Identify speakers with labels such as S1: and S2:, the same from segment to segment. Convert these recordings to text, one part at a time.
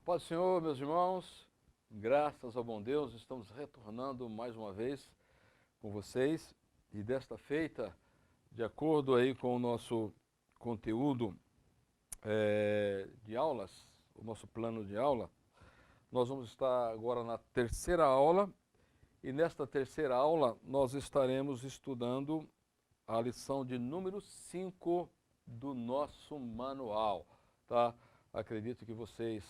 S1: Paz do Senhor, meus irmãos, graças ao bom Deus, estamos retornando mais uma vez com vocês e desta feita, de acordo aí com o nosso conteúdo de aulas, o nosso plano de aula, nós vamos estar agora na terceira aula e nesta terceira aula nós estaremos estudando a lição de número 5 do nosso manual, tá? Acredito que vocês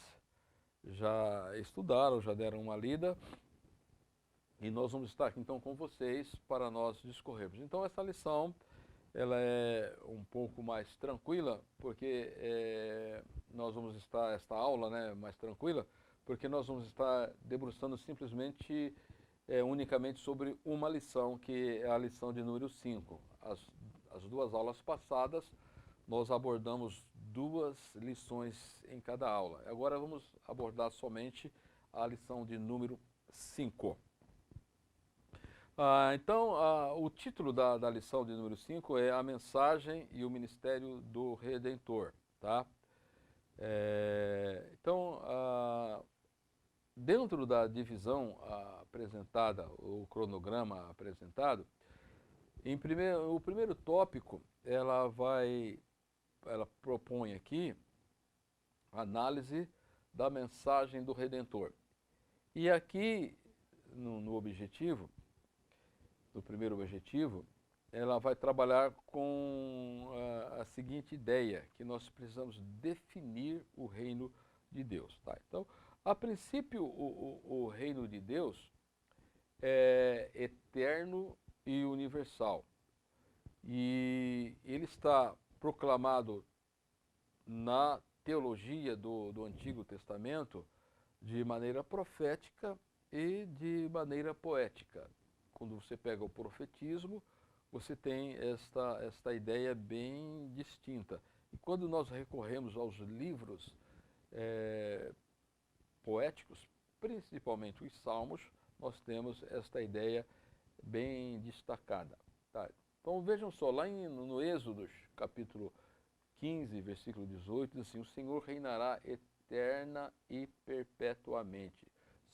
S1: já estudaram, já deram uma lida, e nós vamos estar aqui então com vocês para nós discorrermos. Então essa lição, ela é um pouco mais tranquila, porque nós vamos estar, esta aula, né, mais tranquila, porque nós vamos estar debruçando simplesmente, unicamente sobre uma lição, que é a lição de número 5. As duas aulas passadas, nós abordamos duas lições em cada aula. Agora vamos abordar somente a lição de número 5. O título da lição de número 5 é A Mensagem e o Ministério do Redentor. Tá? Dentro da divisão apresentada, o cronograma apresentado, o primeiro tópico, ela propõe aqui a análise da mensagem do Redentor. E aqui, no objetivo, no primeiro objetivo, ela vai trabalhar com a seguinte ideia, que nós precisamos definir o reino de Deus. Tá? Então, a princípio, o reino de Deus é eterno e universal. E ele está proclamado na teologia do Antigo Testamento de maneira profética e de maneira poética. Quando você pega o profetismo, você tem esta ideia bem distinta. E quando nós recorremos aos livros poéticos, principalmente os Salmos, nós temos esta ideia bem destacada. Tá? Então vejam só, lá no Êxodo, capítulo 15, versículo 18, diz assim: o Senhor reinará eterna e perpetuamente.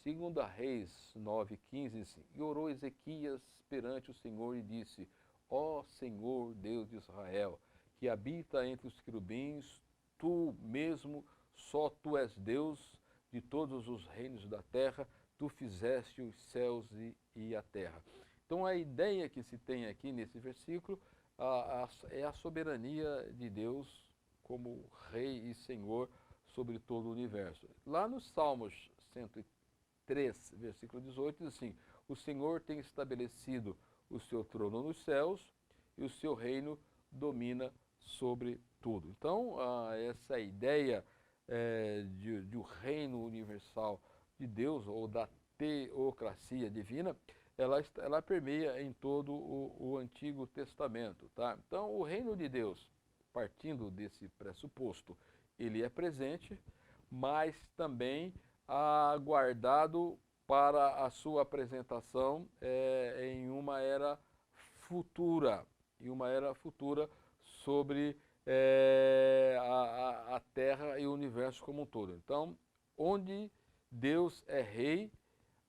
S1: Segunda Reis 9:15, diz assim: e orou Ezequias perante o Senhor e disse: ó Senhor Deus de Israel, que habita entre os querubins, tu mesmo, só tu és Deus de todos os reinos da terra, tu fizeste os céus e a terra. Então a ideia que se tem aqui nesse versículo é a soberania de Deus como Rei e Senhor sobre todo o universo. Lá nos Salmos 103, versículo 18, diz assim: o Senhor tem estabelecido o seu trono nos céus e o seu reino domina sobre tudo. Então, essa ideia de um reino universal de Deus, ou da teocracia divina, ela permeia em todo o Antigo Testamento. Tá? Então, o reino de Deus, partindo desse pressuposto, ele é presente, mas também aguardado para a sua apresentação em uma era futura, sobre a Terra e o universo como um todo. Então, onde Deus é rei,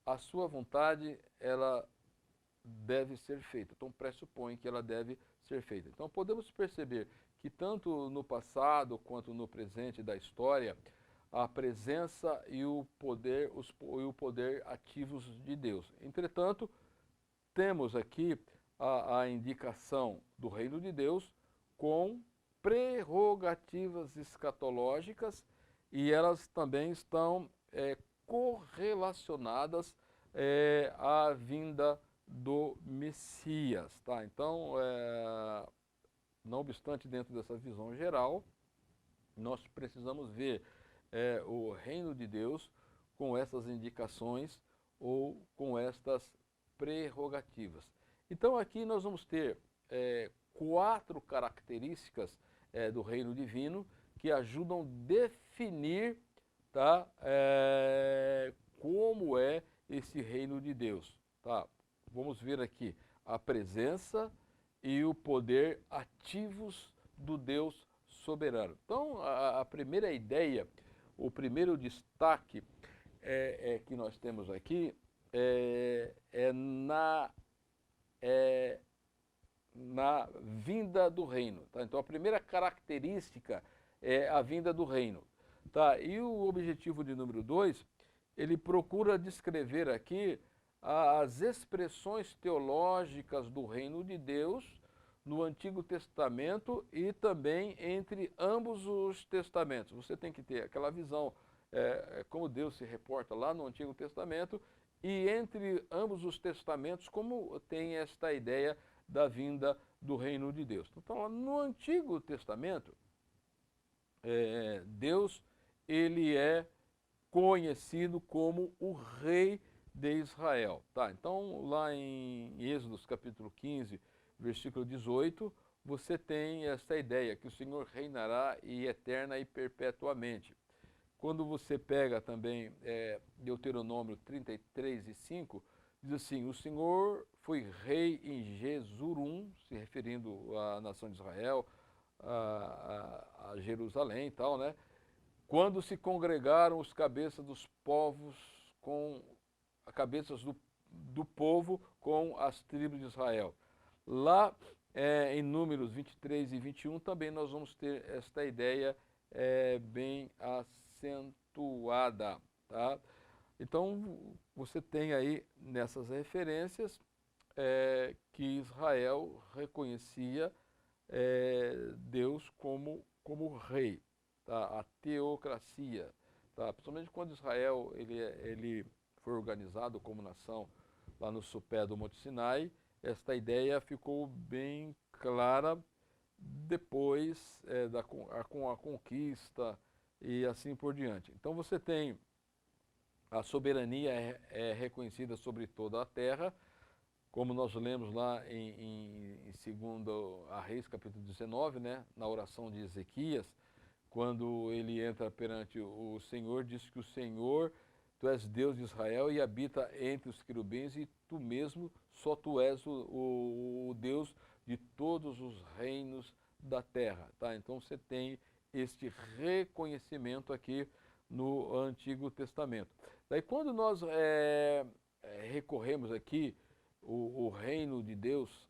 S1: a sua vontade, ela deve ser feita. Então, pressupõe que ela deve ser feita. Então, podemos perceber que tanto no passado quanto no presente da história, a presença e o poder ativos de Deus. Entretanto, temos aqui a indicação do reino de Deus com prerrogativas escatológicas, e elas também estão correlacionadas à vinda do Messias. Tá? Então, não obstante, dentro dessa visão geral, nós precisamos ver o reino de Deus com essas indicações ou com estas prerrogativas. Então aqui nós vamos ter 4 características do reino divino que ajudam a definir, tá, como é esse reino de Deus. Tá? Vamos ver aqui a presença e o poder ativos do Deus soberano. Então, a primeira ideia, o primeiro destaque que nós temos aqui é na vinda do reino. Tá? Então, a primeira característica é a vinda do reino. Tá? E o objetivo de número 2, ele procura descrever aqui as expressões teológicas do reino de Deus no Antigo Testamento e também entre ambos os testamentos. Você tem que ter aquela visão, como Deus se reporta lá no Antigo Testamento, e entre ambos os testamentos, como tem esta ideia da vinda do reino de Deus. Então, no Antigo Testamento, Deus, ele é conhecido como o Rei de Israel. Tá? Então, lá em Êxodo capítulo 15, versículo 18, você tem essa ideia, que o Senhor reinará e eterna e perpetuamente. Quando você pega também Deuteronômio 33 e 5, diz assim, o Senhor foi rei em Jesurum, se referindo à nação de Israel, a Jerusalém e tal, né? Quando se congregaram os cabeças dos povos com as cabeças do povo com as tribos de Israel. Lá em Números 23 e 21 também nós vamos ter esta ideia bem acentuada. Tá? Então você tem aí nessas referências que Israel reconhecia Deus como rei, tá? A teocracia. Tá? Principalmente quando Israel ele foi organizado como nação lá no sopé do Monte Sinai, esta ideia ficou bem clara depois com a conquista e assim por diante. Então você tem a soberania reconhecida sobre toda a terra, como nós lemos lá em 2 Reis, capítulo 19, né, na oração de Ezequias, quando ele entra perante o Senhor, diz que o Senhor, tu és Deus de Israel e habita entre os querubins e tu mesmo, só tu és o Deus de todos os reinos da terra. Tá? Então você tem este reconhecimento aqui no Antigo Testamento. Daí quando nós recorremos aqui o reino de Deus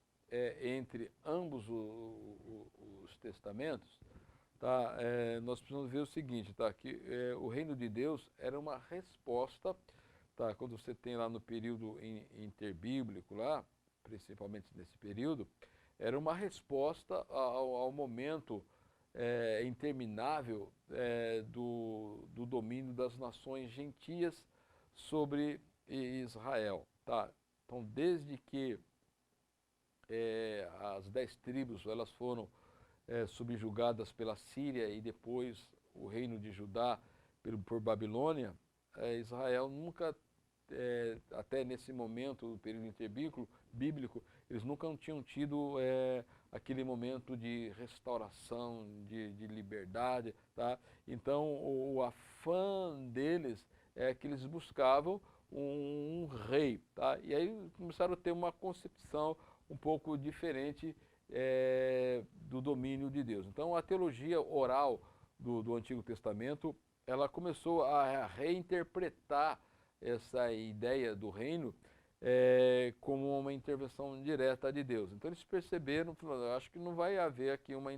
S1: entre ambos os testamentos, tá? Nós precisamos ver o seguinte, tá? Que o reino de Deus era uma resposta, tá? Quando você tem lá no período interbíblico, lá, principalmente nesse período, era uma resposta ao momento interminável do domínio das nações gentias sobre Israel. Tá? Então, desde que as 10 tribos elas foram subjugadas pela Síria e depois o reino de Judá por Babilônia, Israel nunca, até nesse momento do período interbíblico, eles nunca tinham tido aquele momento de restauração, de liberdade. Tá? Então, o afã deles é que eles buscavam um rei. Tá? E aí começaram a ter uma concepção um pouco diferente do domínio de Deus. Então, a teologia oral do Antigo Testamento, ela começou a reinterpretar essa ideia do reino como uma intervenção direta de Deus. Então, eles perceberam, falaram, acho que não vai haver aqui uma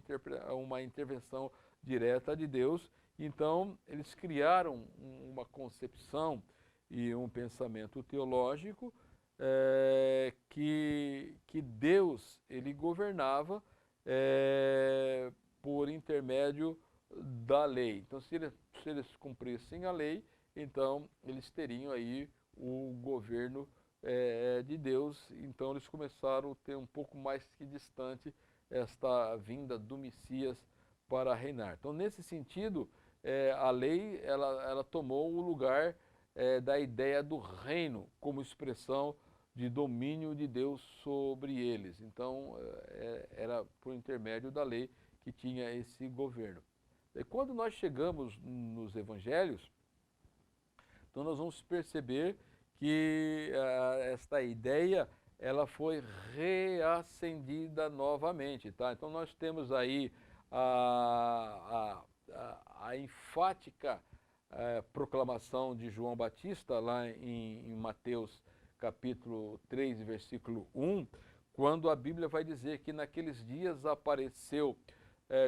S1: intervenção direta de Deus. Então, eles criaram uma concepção e um pensamento teológico que Deus ele governava por intermédio da lei. Então, se eles cumprissem a lei, então eles teriam aí o governo de Deus. Então, eles começaram a ter um pouco mais que distante esta vinda do Messias para reinar. Então, nesse sentido, a lei ela tomou o lugar da ideia do reino como expressão de domínio de Deus sobre eles. Então, era por intermédio da lei que tinha esse governo. E quando nós chegamos nos evangelhos, então nós vamos perceber que esta ideia ela foi reacendida novamente. Tá? Então, nós temos aí a enfática proclamação de João Batista, lá em Mateus capítulo 3, versículo 1, quando a Bíblia vai dizer que naqueles dias apareceu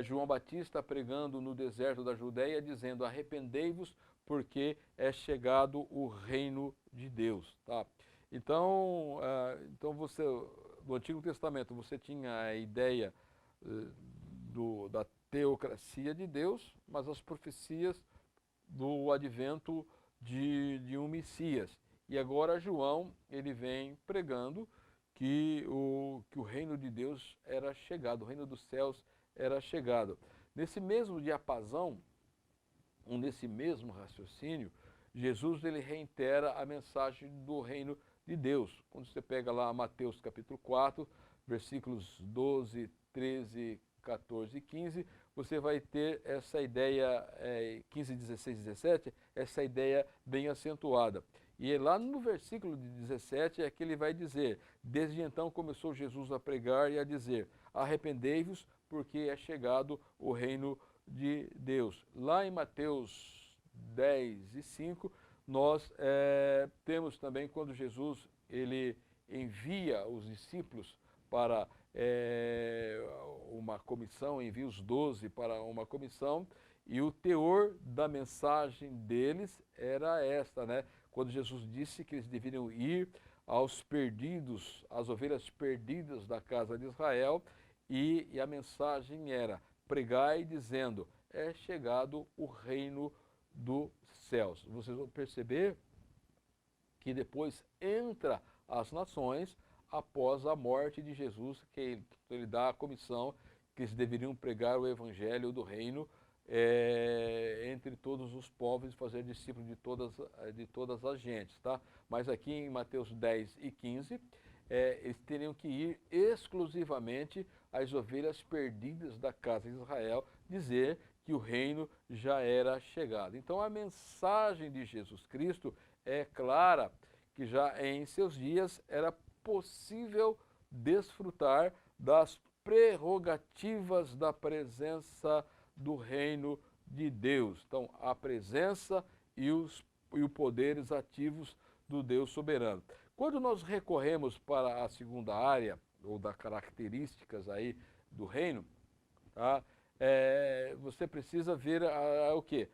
S1: João Batista pregando no deserto da Judéia, dizendo: arrependei-vos, porque é chegado o reino de Deus. Tá? Então você, no Antigo Testamento, você tinha a ideia da teocracia de Deus, mas as profecias do advento de um Messias. E agora João, ele vem pregando que o reino de Deus era chegado, o reino dos céus era chegado. Nesse mesmo diapasão, nesse mesmo raciocínio, Jesus ele reitera a mensagem do reino de Deus. Quando você pega lá Mateus capítulo 4, versículos 12, 13, 14 e 15, você vai ter essa ideia, 15, 16 e 17, essa ideia bem acentuada. E lá no versículo de 17 é que ele vai dizer: desde então começou Jesus a pregar e a dizer: arrependei-vos, porque é chegado o reino de Deus. Lá em Mateus 10 e 5, nós temos também quando Jesus ele envia os discípulos para uma comissão, envia os 12 para uma comissão, e o teor da mensagem deles era esta, né? Quando Jesus disse que eles deveriam ir aos perdidos, às ovelhas perdidas da casa de Israel, e a mensagem era: pregai dizendo, é chegado o reino dos céus. Vocês vão perceber que depois entra as nações após a morte de Jesus, que ele dá a comissão que eles deveriam pregar o evangelho do reino entre todos os povos e fazer discípulos de todas as gentes. Tá? Mas aqui em Mateus 10 e 15, eles teriam que ir exclusivamente às ovelhas perdidas da casa de Israel, dizer que o reino já era chegado. Então a mensagem de Jesus Cristo é clara, que já em seus dias era possível desfrutar das prerrogativas da presença do reino de Deus. Então, a presença e os poderes ativos do Deus soberano. Quando nós recorremos para a segunda área, ou das características aí do reino, tá? Você precisa ver o quê?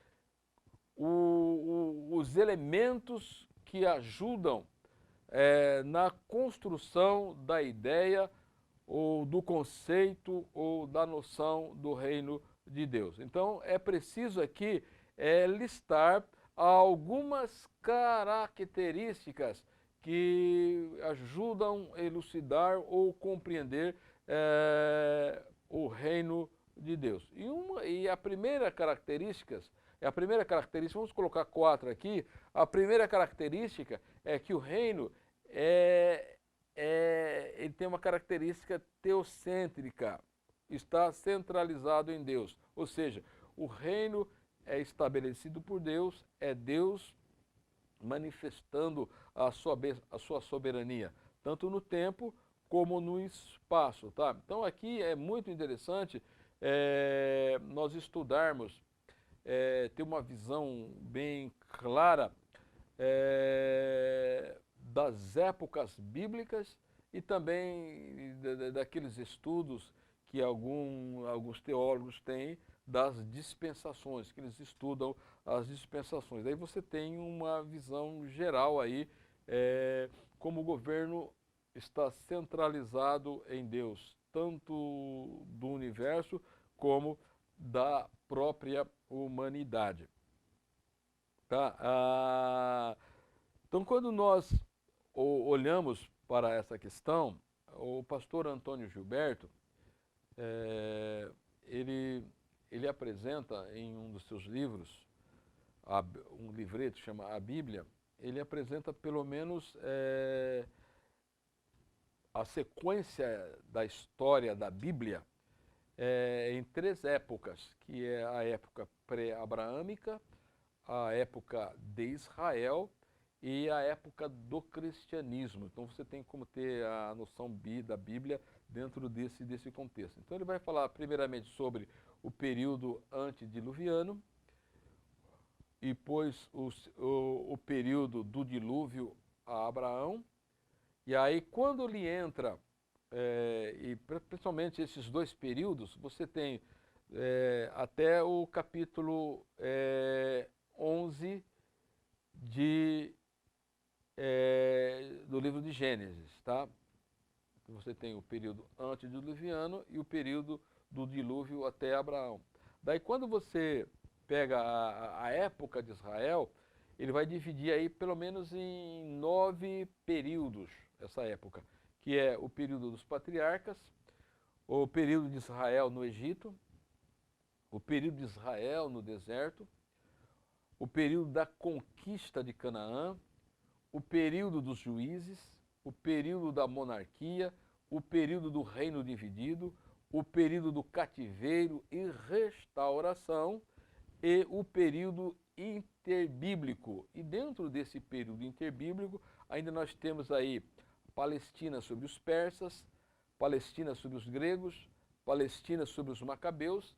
S1: Os elementos que ajudam na construção da ideia ou do conceito ou da noção do reino de Deus. Então é preciso aqui listar algumas características que ajudam a elucidar ou compreender o reino de Deus. E a primeira característica, vamos colocar 4 aqui. A primeira característica é que o reino ele tem uma característica teocêntrica, está centralizado em Deus. Ou seja, o reino é estabelecido por Deus, é Deus manifestando a sua soberania, tanto no tempo como no espaço. Tá? Então aqui é muito interessante nós estudarmos, ter uma visão bem clara das épocas bíblicas e também daqueles estudos que alguns teólogos têm das dispensações, que eles estudam as dispensações. Aí você tem uma visão geral aí, como o governo está centralizado em Deus, tanto do universo como da própria humanidade. Tá? Então, quando nós olhamos para essa questão, o pastor Antônio Gilberto, ele apresenta em um dos seus livros, um livreto chama A Bíblia, ele apresenta pelo menos a sequência da história da Bíblia em 3 épocas, que é a época pré-abraâmica, a época de Israel e a época do cristianismo. Então você tem como ter a noção da Bíblia dentro desse contexto. Então ele vai falar primeiramente sobre o período antediluviano, e pôs o período do dilúvio a Abraão. E aí, quando ele entra, e principalmente esses dois períodos, você tem até o capítulo 11 do livro de Gênesis, tá? Você tem o período antediluviano e o período do dilúvio até Abraão. Daí, quando você pega a época de Israel, ele vai dividir aí pelo menos em 9 períodos, essa época, que é o período dos patriarcas, o período de Israel no Egito, o período de Israel no deserto, o período da conquista de Canaã, o período dos juízes, o período da monarquia, o período do reino dividido, o período do cativeiro e restauração e o período interbíblico. E dentro desse período interbíblico, ainda nós temos aí Palestina sobre os persas, Palestina sobre os gregos, Palestina sobre os macabeus,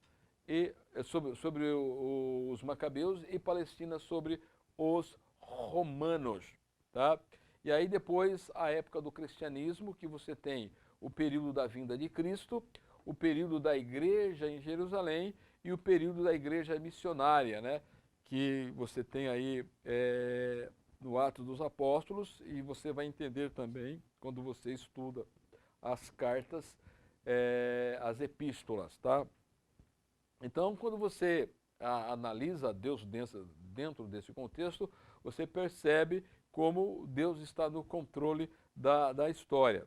S1: e sobre os macabeus e Palestina sobre os romanos, tá? E aí depois a época do cristianismo, que você tem o período da vinda de Cristo, o período da igreja em Jerusalém e o período da igreja missionária, né? Que você tem aí no Atos dos Apóstolos, e você vai entender também quando você estuda as cartas, as epístolas, tá? Então, quando você analisa Deus dentro desse contexto, você percebe como Deus está no controle da história.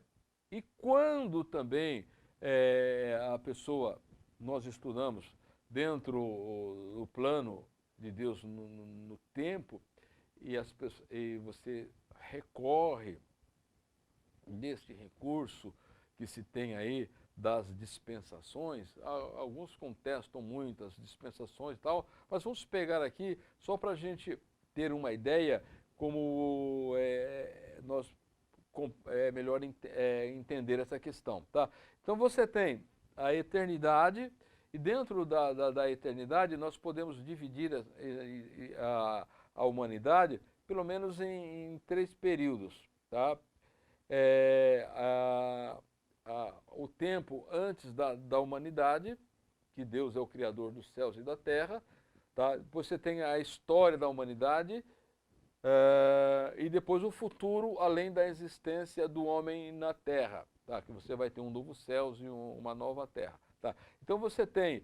S1: E quando também nós estudamos dentro do plano de Deus no tempo, e você recorre deste recurso que se tem aí das dispensações, alguns contestam muito as dispensações e tal, mas vamos pegar aqui só para a gente ter uma ideia como nós melhor entender essa questão, tá? Então você tem a eternidade, e dentro da eternidade nós podemos dividir a humanidade pelo menos em 3 períodos, tá? O tempo antes da humanidade, que Deus é o Criador dos céus e da terra, tá? Depois você tem a história da humanidade, e depois o futuro, além da existência do homem na terra, tá? Que você vai ter um novo céus e uma nova terra, tá? Então você tem,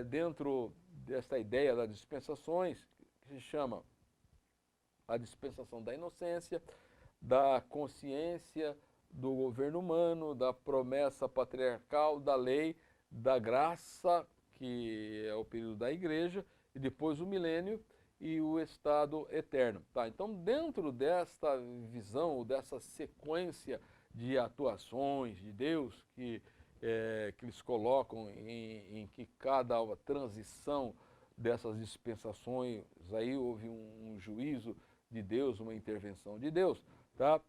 S1: dentro dessa ideia das dispensações, que se chama a dispensação da inocência, da consciência, do governo humano, da promessa patriarcal, da lei, da graça, que é o período da igreja, e depois o milênio e o estado eterno. Tá? Então, dentro desta visão, dessa sequência de atuações de Deus que eles colocam em que cada transição dessas dispensações, aí houve um juízo de Deus, uma intervenção de Deus. Tá?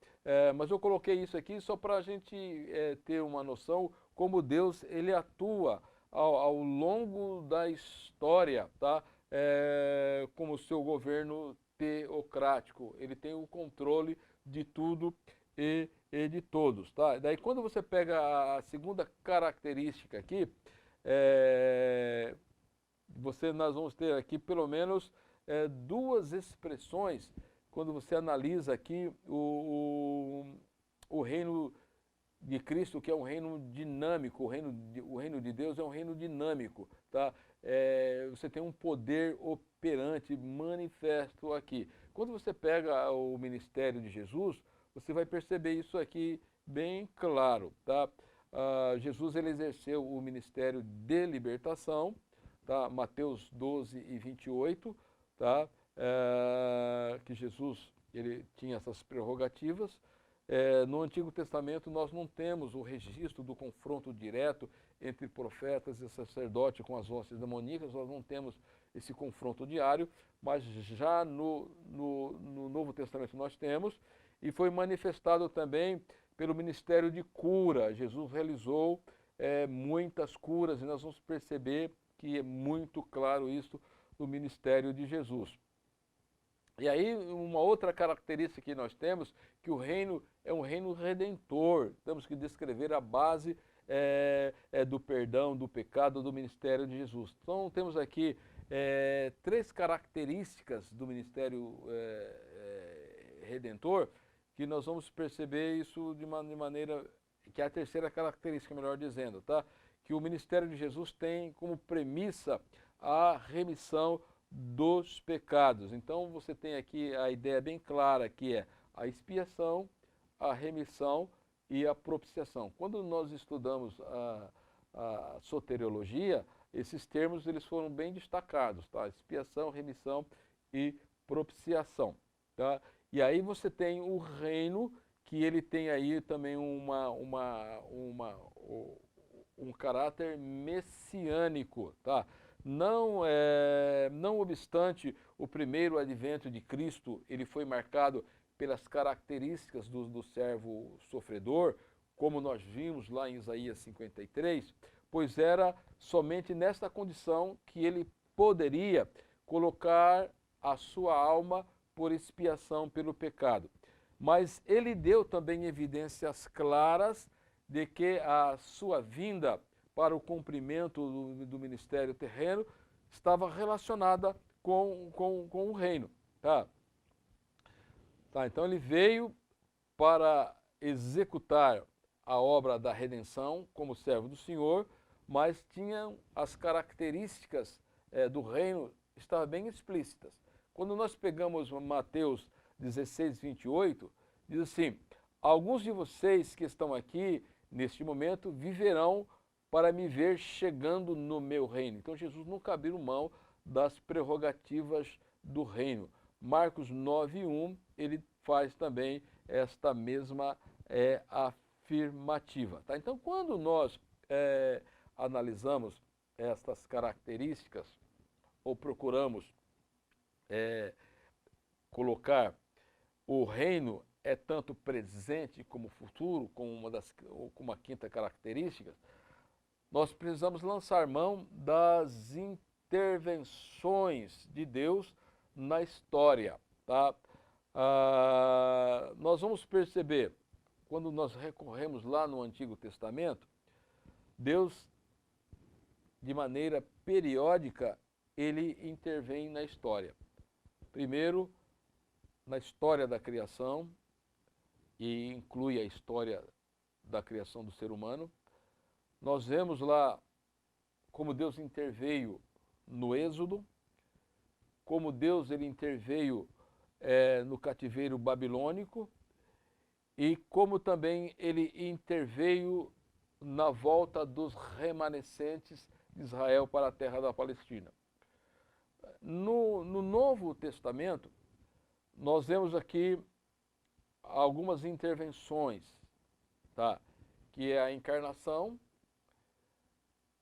S1: Mas eu coloquei isso aqui só para a gente ter uma noção como Deus ele atua ao longo da história, tá? Como o seu governo teocrático. Ele tem o controle de tudo e de todos. Tá? Daí quando você pega a segunda característica aqui, nós vamos ter aqui pelo menos 2 expressões quando você analisa aqui o reino de Cristo, que é um reino dinâmico, o reino de Deus é um reino dinâmico, tá? Você tem um poder operante, manifesto aqui. Quando você pega o ministério de Jesus, você vai perceber isso aqui bem claro, tá? Jesus ele exerceu o ministério de libertação, tá? Mateus 12 e 28, tá? Que Jesus ele tinha essas prerrogativas. No Antigo Testamento nós não temos o registro do confronto direto entre profetas e sacerdote com as hostes demoníacas, nós não temos esse confronto diário, mas já no Novo Testamento nós temos, e foi manifestado também pelo ministério de cura. Jesus realizou muitas curas, e nós vamos perceber que é muito claro isso do ministério de Jesus. E aí, uma outra característica que nós temos, que o reino é um reino redentor. Temos que descrever a base do perdão, do pecado, do ministério de Jesus. Então, temos aqui três características do ministério redentor, que nós vamos perceber isso de maneira, que é a terceira característica, melhor dizendo, tá? Que o ministério de Jesus tem como premissa a remissão dos pecados. Então você tem aqui a ideia bem clara, que é a expiação, a remissão e a propiciação. Quando nós estudamos a soteriologia, esses termos eles foram bem destacados, tá? Expiação, remissão e propiciação, tá? E aí você tem o reino, que ele tem aí também um caráter messiânico, tá? Não obstante o primeiro advento de Cristo, ele foi marcado pelas características do servo sofredor, como nós vimos lá em Isaías 53, pois era somente nesta condição que ele poderia colocar a sua alma por expiação pelo pecado. Mas ele deu também evidências claras de que a sua vinda para o cumprimento do ministério terreno estava relacionada com o reino. Tá? Então ele veio para executar a obra da redenção como servo do Senhor, mas tinha as características do reino estavam bem explícitas. Quando nós pegamos Mateus 16, 28, diz assim: alguns de vocês que estão aqui neste momento viverão para me ver chegando no meu reino. Então Jesus nunca abriu mão das prerrogativas do reino. Marcos 9:1, ele faz também esta mesma afirmativa. Tá? Então quando nós analisamos estas características, ou procuramos colocar o reino tanto presente como futuro, como uma quinta característica, nós precisamos lançar mão das intervenções de Deus na história. Tá? Nós vamos perceber, quando nós recorremos lá no Antigo Testamento, Deus, de maneira periódica, ele intervém na história. Primeiro, na história da criação, e inclui a história da criação do ser humano. Nós vemos lá como Deus interveio no Êxodo, como Deus ele interveio no cativeiro babilônico e como também ele interveio na volta dos remanescentes de Israel para a terra da Palestina. No Novo Testamento, nós vemos aqui algumas intervenções, tá? Que é a encarnação,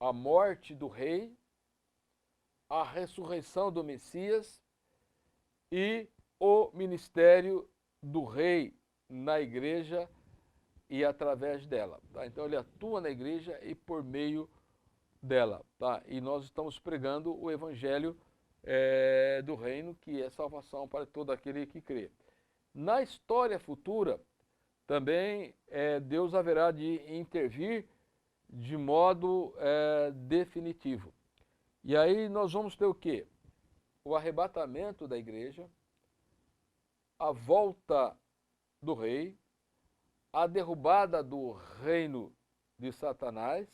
S1: a morte do rei, a ressurreição do Messias e o ministério do rei na igreja e através dela. Tá? Então ele atua na igreja e por meio dela. Tá? E nós estamos pregando o evangelho do reino, que é salvação para todo aquele que crê. Na história futura, também Deus haverá de intervir de modo definitivo. E aí nós vamos ter o quê? O arrebatamento da igreja, a volta do rei, a derrubada do reino de Satanás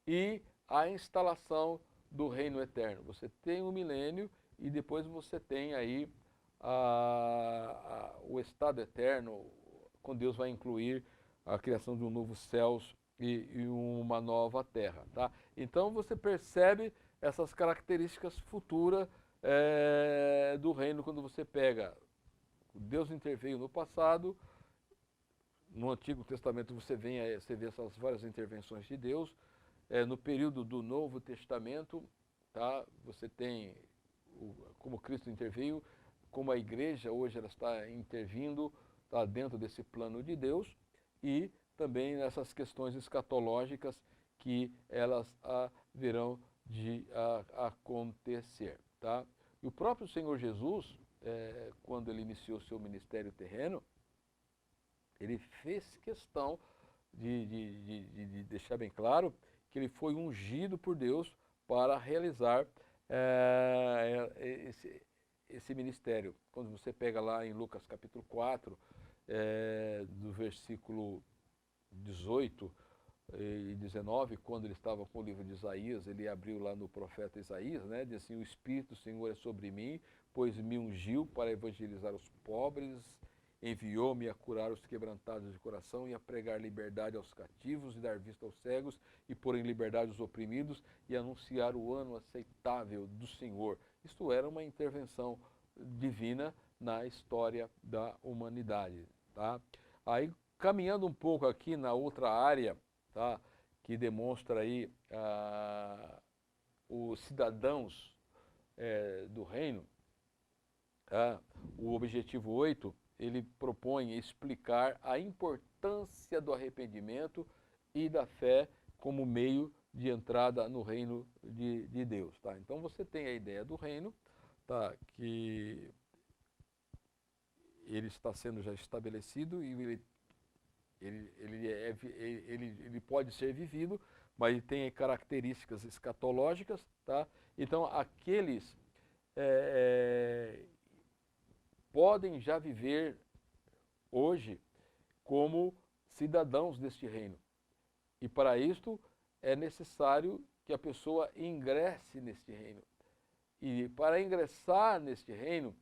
S1: e a instalação do reino eterno. Você tem o milênio e depois você tem aí o estado eterno, quando Deus vai incluir a criação de um novo céus e uma nova terra. Tá? Então você percebe essas características futuras do reino quando você pega. Deus interveio no passado, no Antigo Testamento você vê essas várias intervenções de Deus. No período do Novo Testamento, tá? Você tem como Cristo interveio, como a igreja hoje ela está intervindo, tá, dentro desse plano de Deus, e também nessas questões escatológicas que elas virão de acontecer. tá? E o próprio Senhor Jesus, quando ele iniciou seu ministério terreno, ele fez questão de deixar bem claro que ele foi ungido por Deus para realizar esse ministério. Quando você pega lá em Lucas capítulo 4, do versículo 18 e 19, quando ele estava com o livro de Isaías, ele abriu lá no profeta Isaías, né, diz assim: o Espírito do Senhor é sobre mim, pois me ungiu para evangelizar os pobres, enviou-me a curar os quebrantados de coração e a pregar liberdade aos cativos e dar vista aos cegos e pôr em liberdade os oprimidos e anunciar o ano aceitável do Senhor. Isto era uma intervenção divina na história da humanidade, tá? Aí, caminhando um pouco aqui na outra área, tá, que demonstra aí os cidadãos do reino, o objetivo 8, ele propõe explicar a importância do arrependimento e da fé como meio de entrada no reino de Deus. Tá? Então você tem a ideia do reino, tá, que ele está sendo já estabelecido e ele pode ser vivido, mas ele tem características escatológicas. Tá? Então aqueles podem já viver hoje como cidadãos deste reino. E para isto é necessário que a pessoa ingresse neste reino. E para ingressar neste reino,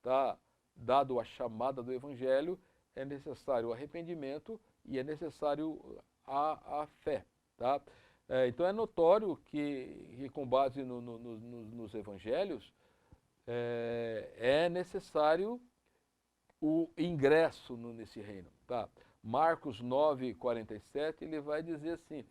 S1: tá, dado a chamada do Evangelho, é necessário o arrependimento e é necessário a fé. Tá? Então é notório que com base nos Evangelhos, é necessário o ingresso nesse reino. Tá? Marcos 9:47, ele vai dizer assim: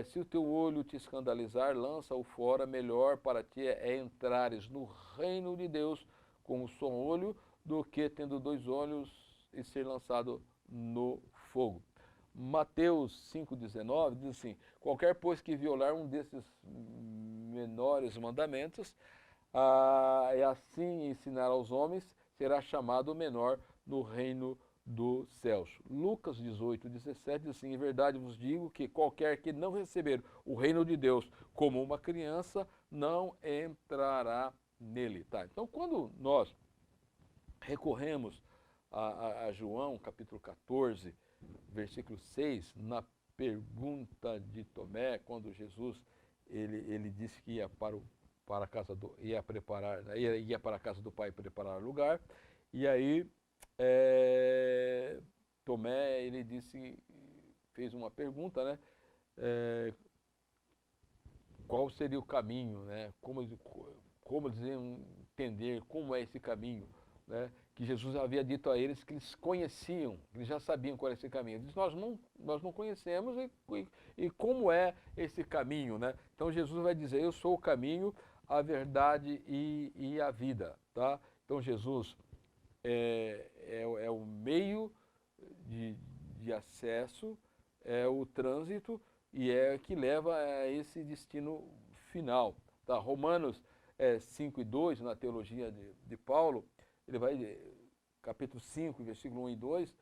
S1: se o teu olho te escandalizar, lança-o fora, melhor para ti é entrares no reino de Deus com um só olho, do que tendo 2 olhos e ser lançado no fogo. Mateus 5:19 diz assim: qualquer, pois, que violar um desses menores mandamentos, e assim ensinar aos homens, será chamado menor no reino dos céus. Lucas 18:17 diz assim: em verdade vos digo que qualquer que não receber o reino de Deus como uma criança, não entrará nele. Tá? Então, quando nós recorremos a João, capítulo 14, versículo 6, na pergunta de Tomé, quando Jesus ele disse que ia para a casa ia para a casa do Pai preparar lugar, e aí Tomé ele fez uma pergunta, né? Qual seria o caminho, né? Como entender como é esse caminho, né? Que Jesus havia dito a eles que eles conheciam, que eles já sabiam qual era esse caminho. Ele disse: nós não conhecemos e como é esse caminho, né? Então Jesus vai dizer: eu sou o caminho, a verdade e a vida. Tá? Então Jesus é o meio de acesso, é o trânsito e é que leva a esse destino final. Tá? Romanos 5:2, na teologia de Paulo, ele vai, capítulo 5, versículo 1 e 2,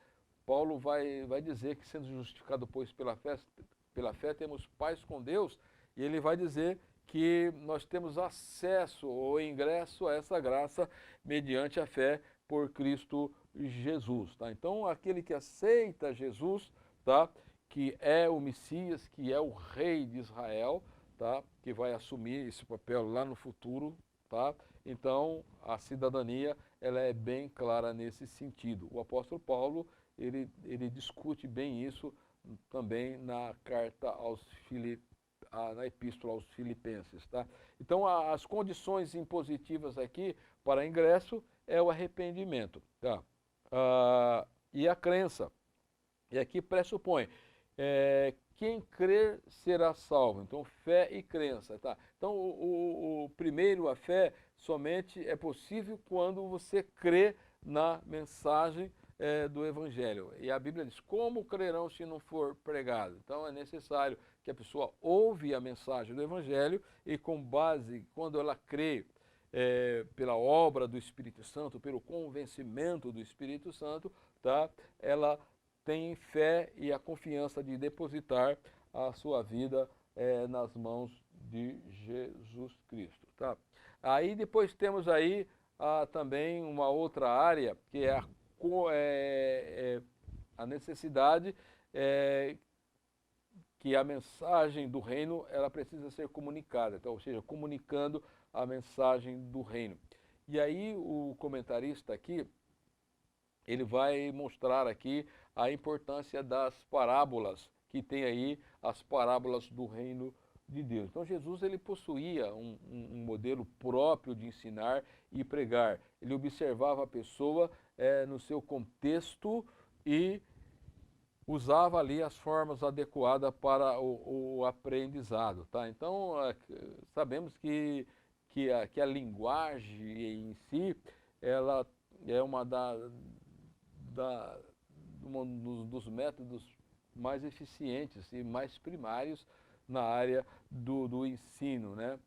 S1: Paulo vai dizer que, sendo justificado, pois, pela fé temos paz com Deus, e ele vai dizer que nós temos acesso ou ingresso a essa graça mediante a fé por Cristo Jesus. Tá? Então, aquele que aceita Jesus, tá? Que é o Messias, que é o Rei de Israel, tá? Que vai assumir esse papel lá no futuro, tá? Então, a cidadania ela é bem clara nesse sentido. O apóstolo Paulo ele discute bem isso também na carta na epístola aos Filipenses. Tá? Então, as condições impositivas aqui para ingresso é o arrependimento. Tá? E a crença. E aqui pressupõe, quem crer será salvo. Então, fé e crença. Tá? Então, o primeiro, a fé, somente é possível quando você crê na mensagem do Evangelho. E a Bíblia diz: como crerão se não for pregado? Então, é necessário que a pessoa ouve a mensagem do Evangelho e, com base, quando ela crê pela obra do Espírito Santo, pelo convencimento do Espírito Santo, tá? Ela tem fé e a confiança de depositar a sua vida nas mãos de Jesus Cristo, tá? Aí depois temos aí também uma outra área, que é a necessidade que a mensagem do reino ela precisa ser comunicada, então, ou seja, comunicando a mensagem do reino. E aí o comentarista aqui, ele vai mostrar aqui a importância das parábolas, que tem aí as parábolas do reino de Deus. Então Jesus ele possuía um modelo próprio de ensinar e pregar. Ele observava a pessoa no seu contexto e usava ali as formas adequadas para o aprendizado, tá? Então, sabemos que a linguagem em si, ela é um dos métodos mais eficientes e mais primários na área do ensino, né?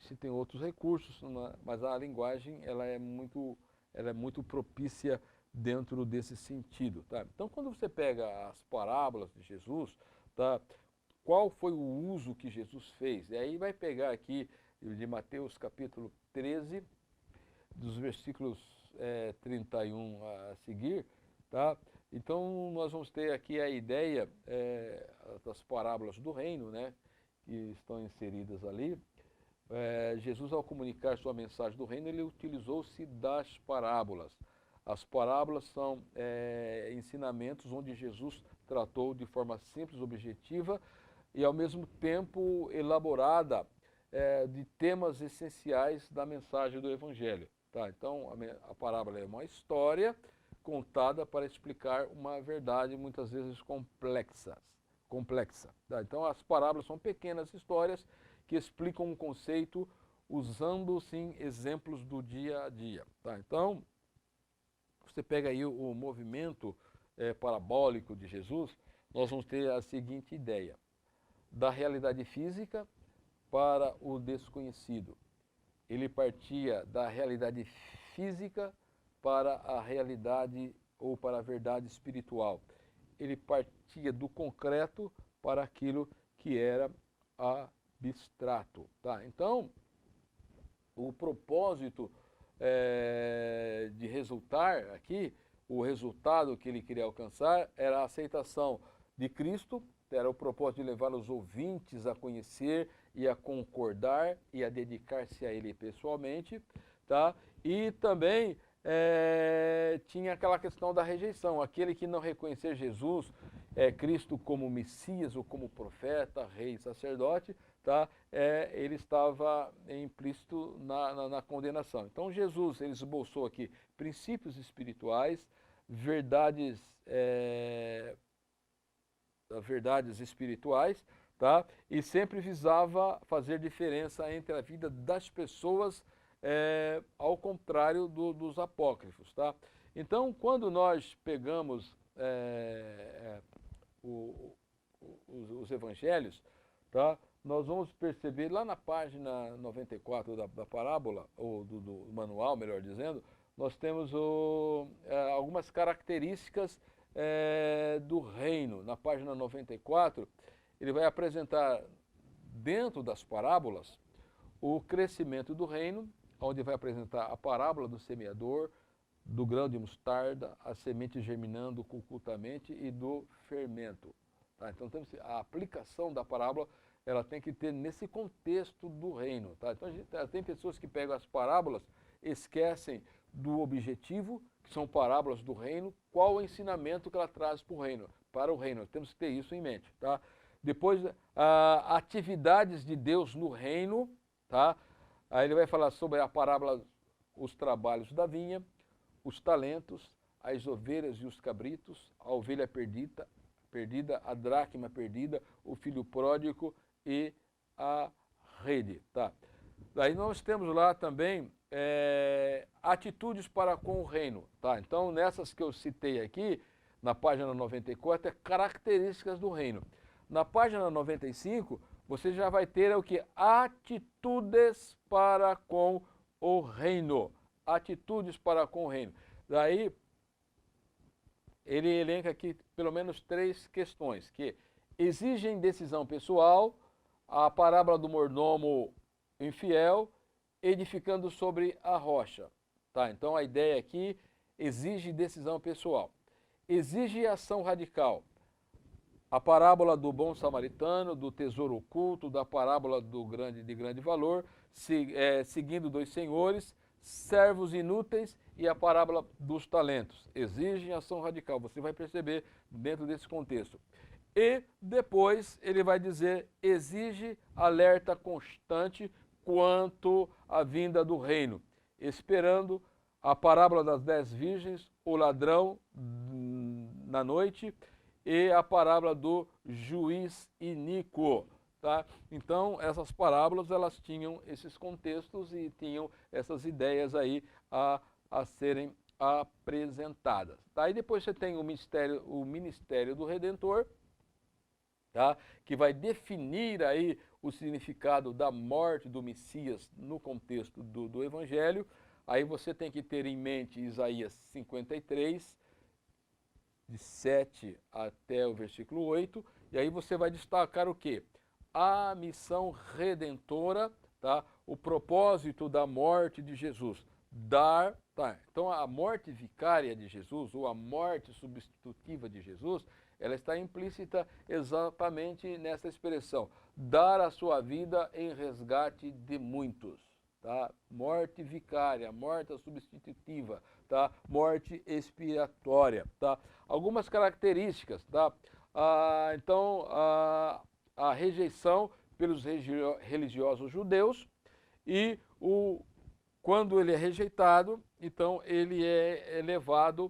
S1: Se tem outros recursos, mas a linguagem ela é muito propícia dentro desse sentido, tá? Então, quando você pega as parábolas de Jesus, tá? Qual foi o uso que Jesus fez? E aí vai pegar aqui de Mateus capítulo 13, dos versículos 31 a seguir, tá? Então, nós vamos ter aqui a ideia das parábolas do reino, né? Que estão inseridas ali. Jesus, ao comunicar sua mensagem do reino, ele utilizou-se das parábolas. As parábolas são ensinamentos onde Jesus tratou de forma simples, objetiva e, ao mesmo tempo, elaborada de temas essenciais da mensagem do Evangelho. Tá? Então, a parábola é uma história contada para explicar uma verdade muitas vezes complexa. Tá? Então, as parábolas são pequenas histórias que explicam um conceito usando, sim, exemplos do dia a dia. Tá? Então, você pega aí o movimento parabólico de Jesus, nós vamos ter a seguinte ideia: da realidade física para o desconhecido. Ele partia da realidade física para a realidade ou para a verdade espiritual. Ele partia do concreto para aquilo que era abstrato. Tá? Então, o propósito de resultar aqui, o resultado que ele queria alcançar era a aceitação de Cristo, era o propósito de levar os ouvintes a conhecer e a concordar e a dedicar-se a ele pessoalmente, tá? E também tinha aquela questão da rejeição, aquele que não reconhecer Jesus, Cristo como Messias ou como profeta, rei, sacerdote, tá? Ele estava implícito na condenação. Então Jesus ele esboçou aqui princípios espirituais, verdades espirituais, tá? E sempre visava fazer diferença entre a vida das pessoas, ao contrário dos apócrifos, tá? Então, quando nós pegamos os evangelhos, tá? Nós vamos perceber lá na página 94 da parábola, ou do manual, melhor dizendo, nós temos algumas características do reino. Na página 94, ele vai apresentar, dentro das parábolas, o crescimento do reino, onde vai apresentar a parábola do semeador, do grão de mostarda, a semente germinando ocultamente e do fermento. Tá? Então, a aplicação da parábola ela tem que ter nesse contexto do reino. Tá? Então, tem pessoas que pegam as parábolas, esquecem do objetivo, que são parábolas do reino, qual o ensinamento que ela traz para o reino. Temos que ter isso em mente. Tá? Depois, atividades de Deus no reino. Tá? Aí ele vai falar sobre a parábola, os trabalhos da vinha, os talentos, as ovelhas e os cabritos, a ovelha perdida, a dracma perdida, o filho pródigo e a rede. Tá? Daí nós temos lá também atitudes para com o reino. Tá? Então, nessas que eu citei aqui, na página 94, características do reino. Na página 95, você já vai ter o que? Atitudes para com o reino. Atitudes para com o reino. Daí, ele elenca aqui pelo menos 3 questões, que exigem decisão pessoal, a parábola do mordomo infiel, edificando sobre a rocha. Tá? Então a ideia aqui exige decisão pessoal. Exige ação radical. A parábola do bom samaritano, do tesouro oculto, da parábola de grande valor, seguindo 2 senhores, servos inúteis e a parábola dos talentos. Exigem ação radical, você vai perceber dentro desse contexto. E depois ele vai dizer, exige alerta constante quanto à vinda do reino, esperando a parábola das 10 virgens, o ladrão na noite e a parábola do juiz iníquo. Tá? Então, essas parábolas, elas tinham esses contextos e tinham essas ideias aí a serem apresentadas. Tá? E depois você tem o ministério do Redentor, tá? Que vai definir aí o significado da morte do Messias no contexto do Evangelho. Aí você tem que ter em mente Isaías 53, de 7 até o versículo 8, e aí você vai destacar o quê? A missão redentora, tá? O propósito da morte de Jesus. Tá? Então a morte vicária de Jesus, ou a morte substitutiva de Jesus, ela está implícita exatamente nessa expressão, dar a sua vida em resgate de muitos. Tá? Morte vicária, morte substitutiva, tá? Morte expiatória. Tá? Algumas características. Tá? Então, a rejeição pelos religiosos judeus e quando ele é rejeitado, então ele é levado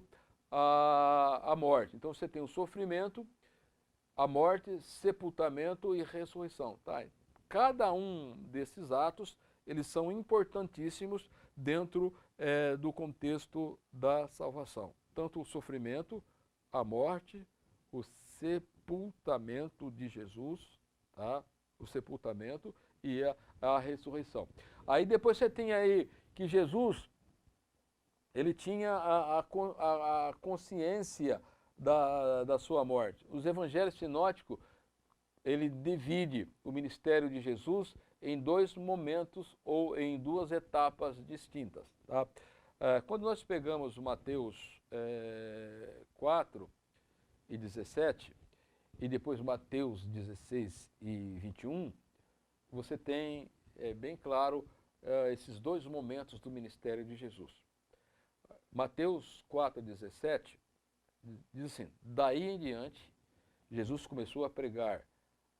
S1: à morte. Então você tem o sofrimento, a morte, sepultamento e ressurreição. Tá? Cada um desses atos, eles são importantíssimos dentro do contexto da salvação. Tanto o sofrimento, a morte, o sepultamento de Jesus, tá? O sepultamento e a ressurreição. Aí depois você tem aí que Jesus, ele tinha a consciência da sua morte. Os evangelhos sinóticos, ele divide o ministério de Jesus em 2 momentos ou em 2 etapas distintas. Tá? Quando nós pegamos Mateus 4 e 17, e depois Mateus 16 e 21, você tem bem claro esses 2 momentos do ministério de Jesus. Mateus 4, 17, diz assim, daí em diante, Jesus começou a pregar,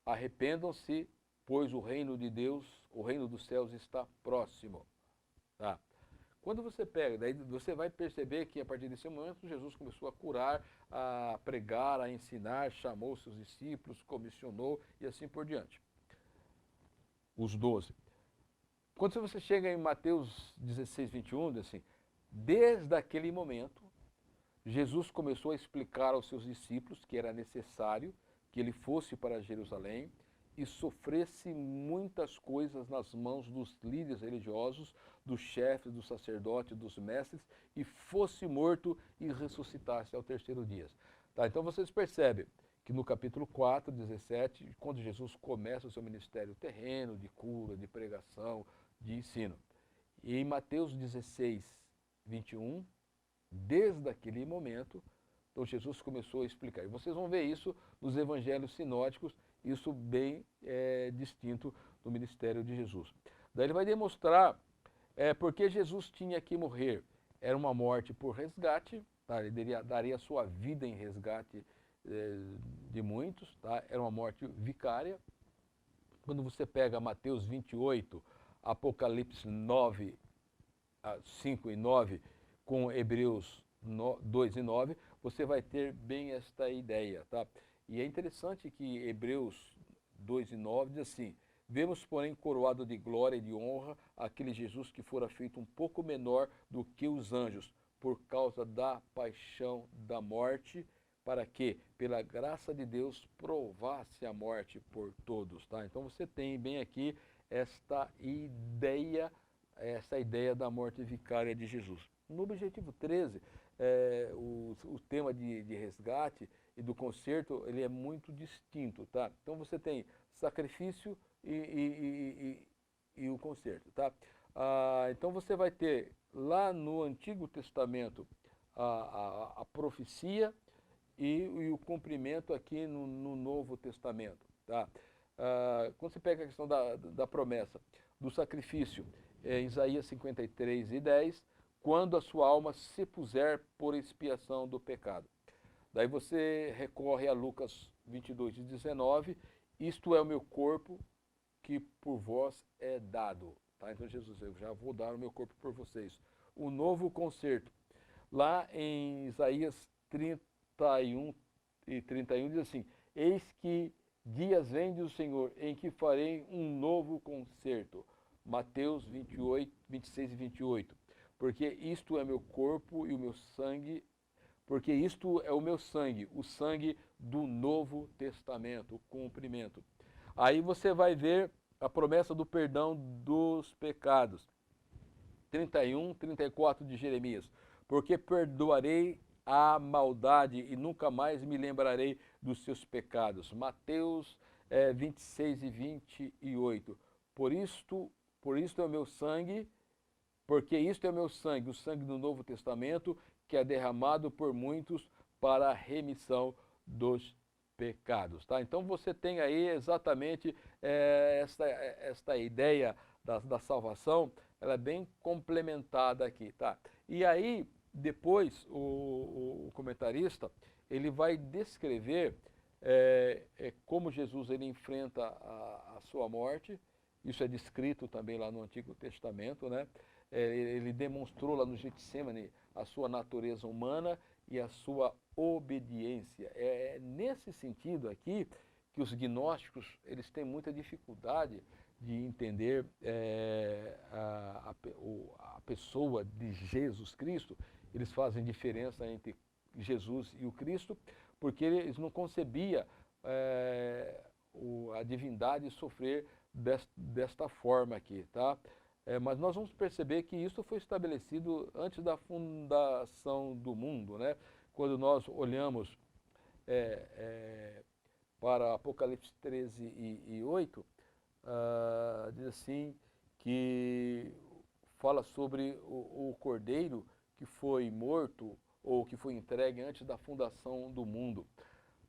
S1: arrependam-se, pois o reino de Deus, o reino dos céus está próximo. Tá? Quando você pega, daí você vai perceber que a partir desse momento Jesus começou a curar, a pregar, a ensinar, chamou seus discípulos, comissionou e assim por diante. Os 12. Quando você chega em Mateus 16, 21, diz assim, desde aquele momento, Jesus começou a explicar aos seus discípulos que era necessário que ele fosse para Jerusalém e sofresse muitas coisas nas mãos dos líderes religiosos, dos chefes, dos sacerdotes, dos mestres, e fosse morto e ressuscitasse ao 3º dia. Tá? Então vocês percebem que no capítulo 4, 17, quando Jesus começa o seu ministério terreno, de cura, de pregação, de ensino. E em Mateus 16, 21, desde aquele momento, então Jesus começou a explicar. E vocês vão ver isso nos evangelhos sinóticos, isso bem distinto do ministério de Jesus. Daí ele vai demonstrar porque Jesus tinha que morrer. Era uma morte por resgate, tá? Ele daria a sua vida em resgate de muitos, tá? Era uma morte vicária. Quando você pega Mateus 28, Apocalipse 9, 5 e 9, com Hebreus 2 e 9, você vai ter bem esta ideia. Tá? E é interessante que Hebreus 2 e 9 diz assim, vemos, porém, coroado de glória e de honra aquele Jesus que fora feito um pouco menor do que os anjos, por causa da paixão da morte, para que, pela graça de Deus, provasse a morte por todos. Tá? Então você tem bem aqui esta ideia da morte vicária de Jesus. No objetivo 13, o tema de resgate e do conserto, ele é muito distinto. Tá? Então você tem sacrifício e o conserto. Tá? Então você vai ter lá no Antigo Testamento a profecia e o cumprimento aqui no Novo Testamento. Tá? Quando você pega a questão da promessa do sacrifício, em Isaías 53:10, quando a sua alma se puser por expiação do pecado. Daí você recorre a Lucas 22:19, isto é o meu corpo que por vós é dado. Tá? Então Jesus, eu já vou dar o meu corpo por vocês. O novo concerto. Lá em Isaías 31:31 diz assim, eis que dias vem, diz o Senhor, em que farei um novo concerto. Mateus 26:28. Porque isto é meu corpo e o meu sangue, porque isto é o meu sangue, o sangue do Novo Testamento, o cumprimento. Aí você vai ver a promessa do perdão dos pecados. 31:34 de Jeremias. Porque perdoarei a maldade e nunca mais me lembrarei dos seus pecados. Mateus 26:28. Por isto é o meu sangue, porque isto é o meu sangue, o sangue do Novo Testamento, que é derramado por muitos para a remissão dos pecados. Tá? Então você tem aí exatamente esta ideia da salvação, ela é bem complementada aqui. Tá? E aí, depois, o comentarista ele vai descrever como Jesus ele enfrenta a sua morte. Isso é descrito também lá no Antigo Testamento, né? Ele demonstrou lá no Getsemane a sua natureza humana e a sua obediência. É nesse sentido aqui que os gnósticos eles têm muita dificuldade de entender a pessoa de Jesus Cristo. Eles fazem diferença entre Jesus e o Cristo, porque eles não concebiam a divindade sofrer desta forma aqui, tá? Mas nós vamos perceber que isso foi estabelecido antes da fundação do mundo, né? Quando nós olhamos para Apocalipse 13:8, diz assim que fala sobre o cordeiro que foi morto ou que foi entregue antes da fundação do mundo.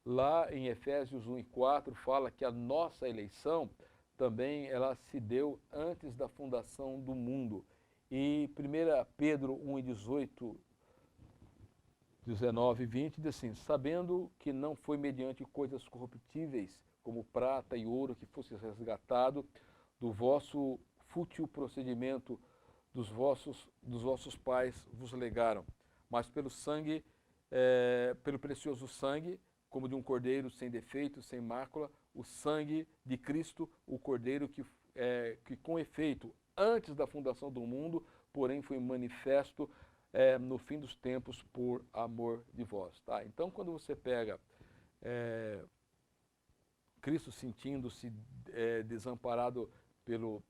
S1: Lá em Efésios 1:4 fala que a nossa eleição também ela se deu antes da fundação do mundo. E 1 Pedro 1:18, 19 e 20 diz assim, sabendo que não foi mediante coisas corruptíveis, como prata e ouro, que fosse resgatado do vosso fútil procedimento dos vossos pais vos legaram, mas pelo sangue, pelo precioso sangue, como de um cordeiro sem defeito, sem mácula, o sangue de Cristo, o cordeiro que com efeito, antes da fundação do mundo, porém foi manifesto no fim dos tempos por amor de vós. Tá? Então, quando você pega Cristo sentindo-se desamparado pelo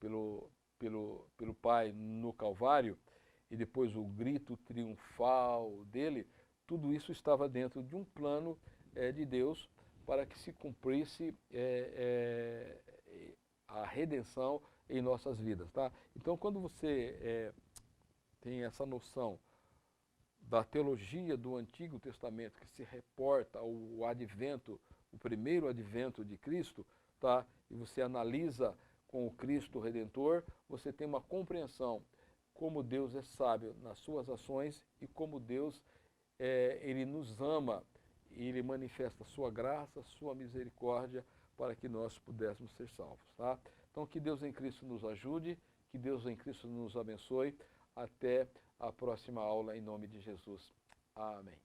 S1: Pai no Calvário, e depois o grito triunfal dele, tudo isso estava dentro de um plano de Deus para que se cumprisse a redenção em nossas vidas. Tá? Então, quando você tem essa noção da teologia do Antigo Testamento, que se reporta ao advento, o primeiro advento de Cristo, tá? E você analisa com o Cristo Redentor, você tem uma compreensão como Deus é sábio nas suas ações e como Deus ele nos ama e ele manifesta sua graça, sua misericórdia para que nós pudéssemos ser salvos. Tá? Então, que Deus em Cristo nos ajude, que Deus em Cristo nos abençoe. Até a próxima aula, em nome de Jesus. Amém.